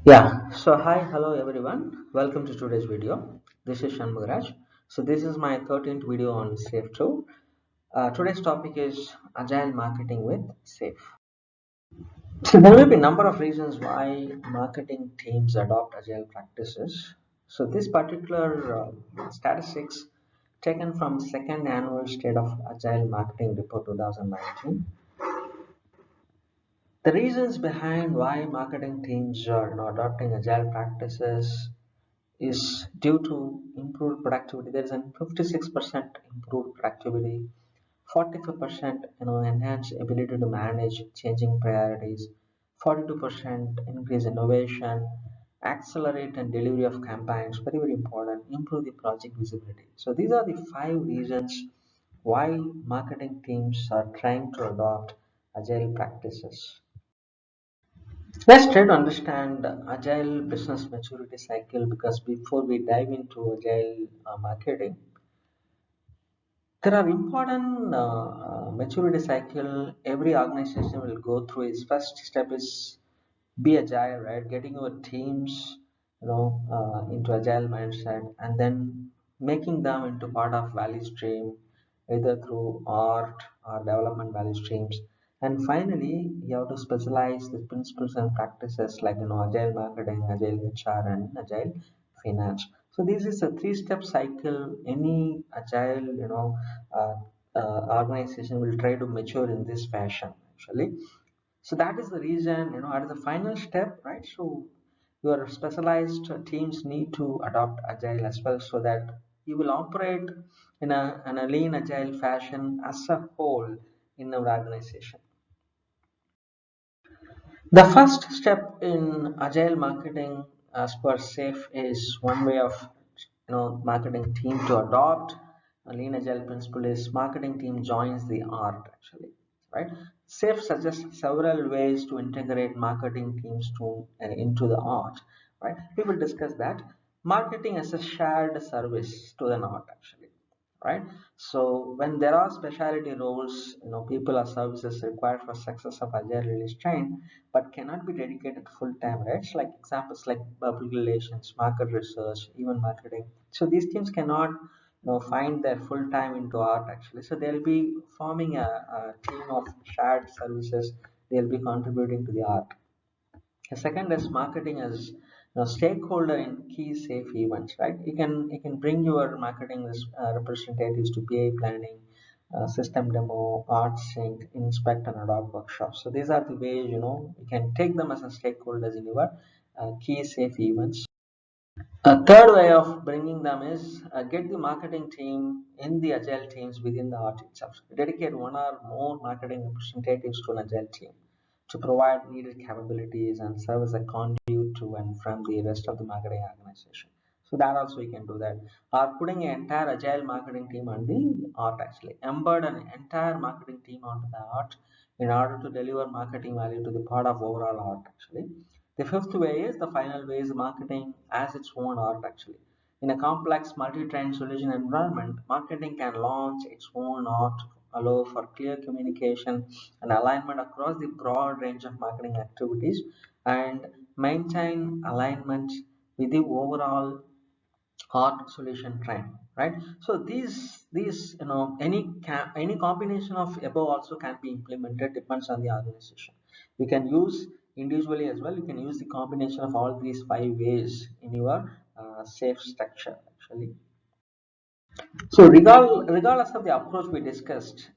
Hi, hello everyone. Welcome to today's video. This is Shanmugaraj. So this is my 13th video on Safe 2. Today's topic is Agile Marketing with Safe. So there will be a number of reasons why marketing teams adopt Agile practices. So this particular statistics taken from second annual State of Agile Marketing Report 2019. The reasons behind why marketing teams are adopting Agile practices is due to improved productivity. There is a 56% improved productivity, 45% enhanced ability to manage changing priorities, 42% increase innovation, accelerate and delivery of campaigns, very very important, improve the project visibility. So these are the five reasons why marketing teams are trying to adopt agile practices. Let's try to understand agile business maturity cycle, because before we dive into agile marketing, there are important maturity cycle every organization will go through. Its first step is be agile, right? Getting your teams, into agile mindset, and then making them into part of value stream, either through art or development value streams. And finally, you have to specialize the principles and practices like agile marketing, agile HR, and agile finance. So this is a three-step cycle. Any agile, uh, organization will try to mature in this fashion actually. So that is the reason, at the final step, right? So your specialized teams need to adopt agile as well, so that you will operate in a lean agile fashion as a whole in our organization. The first step in agile marketing, as per SAFE, is one way of marketing team to adopt a lean agile principle is marketing team joins the art actually, right? SAFE suggests several ways to integrate marketing teams into the art, right? We will discuss that. Marketing as a shared service to the art actually, right? So when there are specialty roles, people or services required for success of agile release train but cannot be dedicated full time, right? It's like examples like public relations, market research, even marketing. So these teams cannot find their full time into art actually, so they'll be forming a team of shared services. They'll be contributing to the art. The second is marketing as stakeholder in key safe events, right? You can bring your marketing representatives to PA planning, system demo, art sync, inspect and adopt workshops. So these are the ways you can take them as a stakeholders in your key safe events. A third way of bringing them is get the marketing team in the agile teams within the art itself. Dedicate one or more marketing representatives to an agile team to provide needed capabilities and serve as a conduit to and from the rest of the marketing organization. So that also we can do that. Or putting an entire agile marketing team on the art actually. Embed an entire marketing team onto the art in order to deliver marketing value to the part of overall art actually. The fifth way is the final way is marketing as its own art actually. In a complex multi-train solution environment, marketing can launch its own art, allow for clear communication and alignment across the broad range of marketing activities, and maintain alignment with the overall art solution trend, right? So these any combination of above also can be implemented, depends on the organization. You can use individually as well. You can use the combination of all these five ways in your safe structure actually. So regardless of the approach we discussed,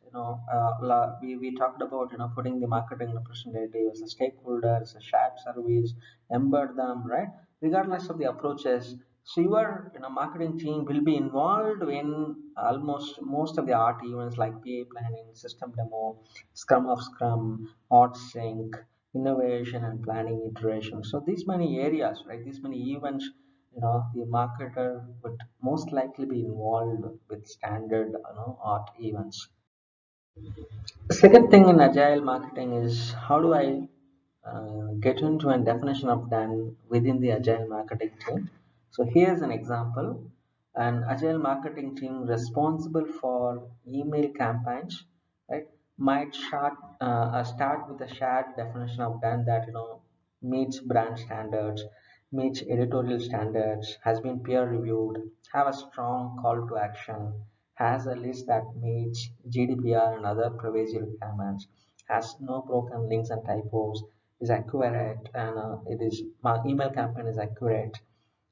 we talked about putting the marketing representative as a stakeholder, as a shared service, embed them, right? Regardless of the approaches, so your marketing team will be involved in almost most of the art events like PA planning, system demo, Scrum of Scrum, art sync, innovation and planning iteration. So these many areas, right? These many events, the marketer would most likely be involved with standard art events. The second thing in agile marketing is how do I get into a definition of done within the agile marketing team. So here's an example. An agile marketing team responsible for email campaigns, right, might start with a shared definition of done that meets brand standards, meets editorial standards, has been peer reviewed, have a strong call to action, has a list that meets GDPR and other privacy requirements, has no broken links and typos, is accurate, and my email campaign is accurate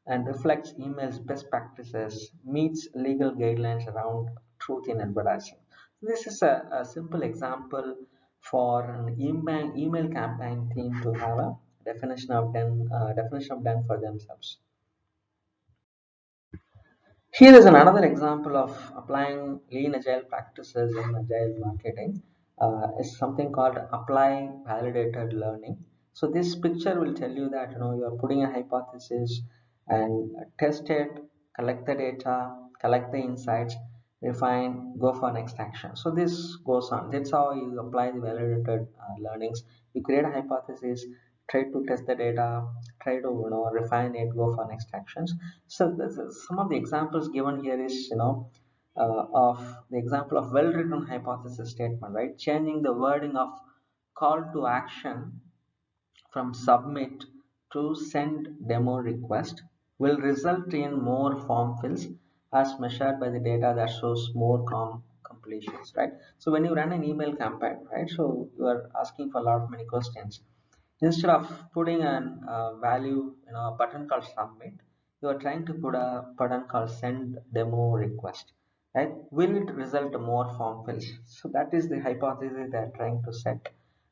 and reflects email's best practices, meets legal guidelines around truth in advertising. This is a simple example for an email campaign team to have a definition of done for themselves. Here is another example of applying lean agile practices in agile marketing. Is something called apply validated learning. So this picture will tell you that you are putting a hypothesis and test it, collect the data, collect the insights, refine, go for next action. So this goes on. That's how you apply the validated learnings. You create a hypothesis, try to test the data, try to refine it, go for next actions. So some of the examples given here is of the example of well-written hypothesis statement, right? Changing the wording of call to action from submit to send demo request will result in more form fills as measured by the data that shows more completions, right? So when you run an email campaign, right, so you are asking for a lot of many questions. Instead of putting an value, a button called submit, you are trying to put a button called send demo request, right? Will it result more form fills? So that is the hypothesis they are trying to set.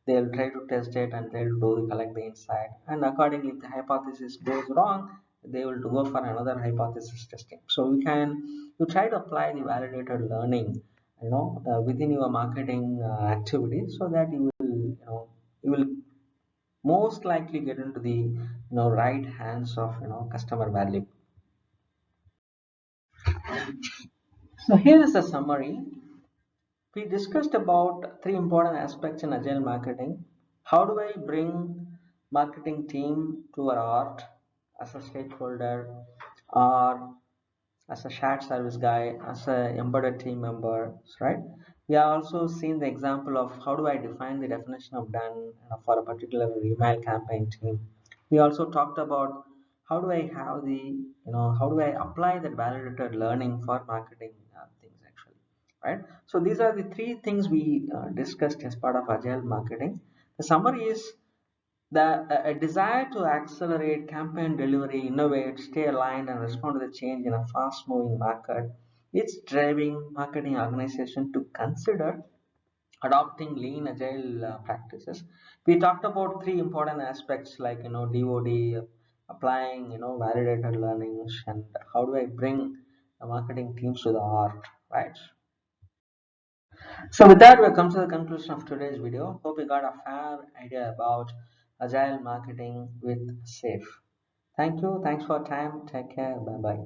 They'll try to test it and they'll do collect the insight. And accordingly, if the hypothesis goes wrong, they will go for another hypothesis testing. So you try to apply the validated learning, within your marketing activity, so that you will most likely get into the right hands of customer value. So here is a summary. We discussed about three important aspects in agile marketing. How do I bring marketing team to our art as a stakeholder, or as a shared service guy, as a embedded team member, right? We have also seen the example of how do I define the definition of done for a particular email campaign team. We also talked about how do I have how do I apply that validated learning for marketing things actually, right? So these are the three things we discussed as part of agile marketing. The summary is a desire to accelerate campaign delivery, innovate, stay aligned, and respond to the change in a fast moving market. It's driving marketing organization to consider adopting lean agile practices. We talked about three important aspects like DOD, applying validated learnings, and how do I bring the marketing teams to the art, right? So with that, we come to the conclusion of today's video. Hope you got a fair idea about agile marketing with SAFE. Thank you. Thanks for your time. Take care. Bye bye.